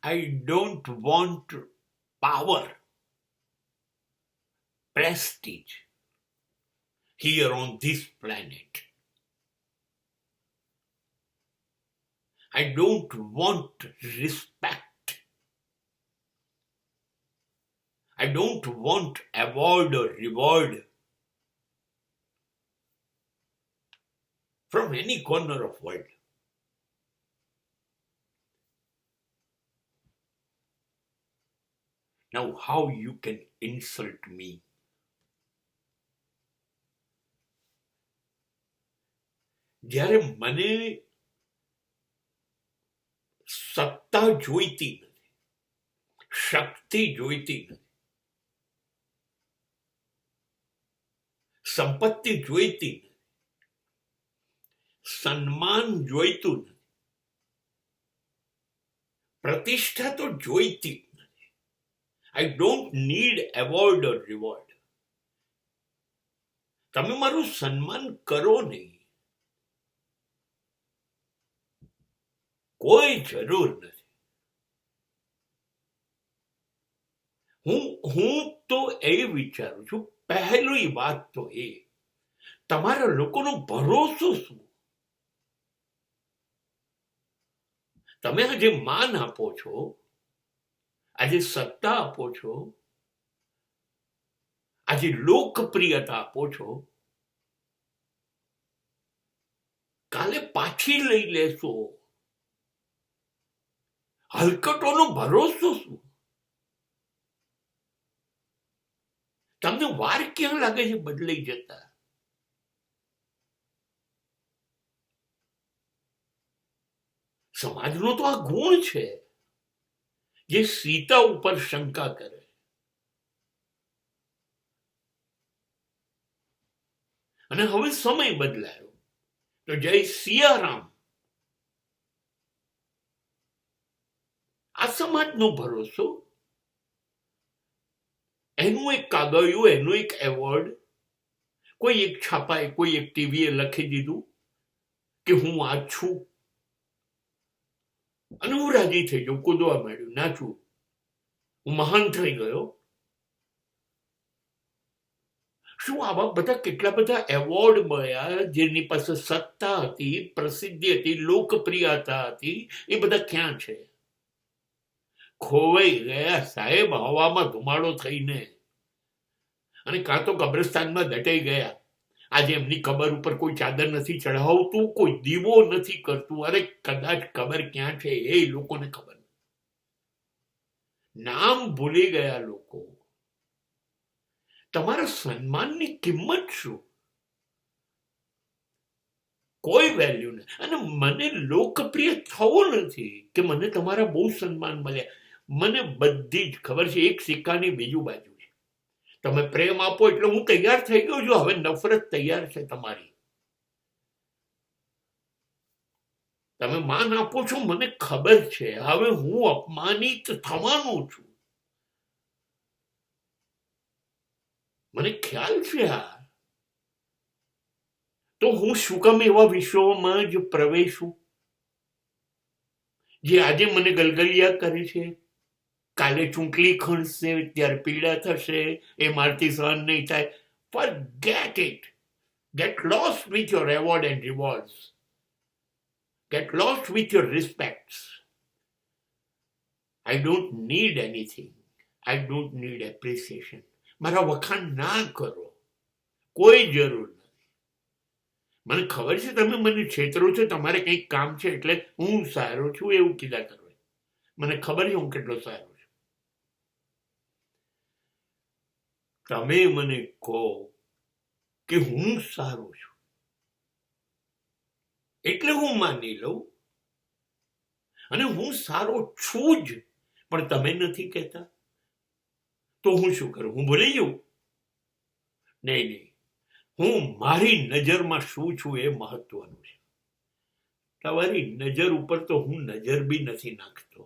I don't want power, prestige here on this planet. I don't want respect. I don't want award or reward from any corner of world. Now, how you can insult me? જ્યારે મને સત્તા જોઈતી નથી, શક્તિ જોઈતી નથી, સંપત્તિ જોઈતી નથી, સન્માન જોઈતું નથી, પ્રતિષ્ઠા તો જોઈતી નથી. I don't need award or reward. તમે મારું સન્માન કરો નહીં, કોઈ જરૂર નથી. હું તો એ વિચારું છું, પહેલી વાત તો એ, તમારા લોકોનો ભરોસો શું? તમે આજે માન આપો છો, આજે સત્તા આપો છો, આજે લોકપ્રિયતા આપો છો, કાલે પાછી લઈ લેશો. હલકટોનો ભરોસો શું? તમને વાર ક્યાં લાગે છે બદલાઈ જતા? સમાજનો તો આ ગુણ છે, જે સીતા ઉપર શંકા કરે. અને હવે સમય બદલાયો તો જય સિયારામ. આ સમાજનો ભરોસો, એનું એક કાગળિયું, એનું એક એવોર્ડ, કોઈ એક છાપાએ, કોઈ એક ટીવીએ લખી દીધું કે હું આ છું, અને હું રાજી થઈ ગયો, કૂદવા માંડ્યું, નાચું, હું મહાન થઈ ગયો. શું આવા બધા કેટલા બધા એવોર્ડ મળ્યા, જેની પાસે સત્તા હતી, પ્રસિદ્ધિ હતી, લોકપ્રિયતા હતી, એ બધા ક્યાં છે? ખોવાઈ ગયા સાહેબ, હવામાં ધુમાડો થઈને. અને કાં તો કબ્રસ્તાનમાં દટાઈ ગયા. આજે એમની કબર ઉપર કોઈ ચાદર નથી ચઢાવતું, કોઈ દીવો નથી કરતું. અરે કદાચ કબર ક્યાં છે એ લોકોને ખબર નથી. નામ ભૂલી ગયા લોકો. તમારા સન્માનની કિંમત શું? કોઈ વેલ્યુ નહીં. અને મને લોકપ્રિય થવું નથી કે મને તમારા બહુ સન્માન મળ્યા. મને બધી જ ખબર છે, એક સિક્કાની બીજું બાજુ છે. તમે પ્રેમ આપો એટલે હું તૈયાર થઈ ગયો છું. હવે નફરત તૈયાર છે તમારી. તમે માન આપો છો, મને ખબર છે. હવે હું અપમાનિત થવાનું છું, મને ખ્યાલ છે. આ તો હું શું કામ એવા વિશ્વમાં જ પ્રવેશું જે આજે મને ગલગલિયા કરે છે, કાલે ચૂંટલી ખણશે, ત્યારે પીડા થશે, એ મારથી સહન નહીં થાય. Forget it. Get lost with your reward and rewards. Get lost with your respects. I don't need anything. I don't need appreciation. મારા વખાણ ના કરો, કોઈ જરૂર નથી. મને ખબર છે તમે મને છેતરો છો, તમારે કંઈક કામ છે એટલે હું સારો છું એવું કીધા કરો. મને ખબર છે હું કેટલો સારો છું. તમે મને કહો કે હું સારો છું એટલે હું માની લઉં, અને હું સારો છું જ, પણ તમે નથી કહેતા તો હું શું કરું? હું ભૂલી જાઉં? નહીં, હું મારી નજરમાં શું છું એ મહત્વનું છે. તમારી નજર ઉપર તો હું નજર બી નથી નાખતો.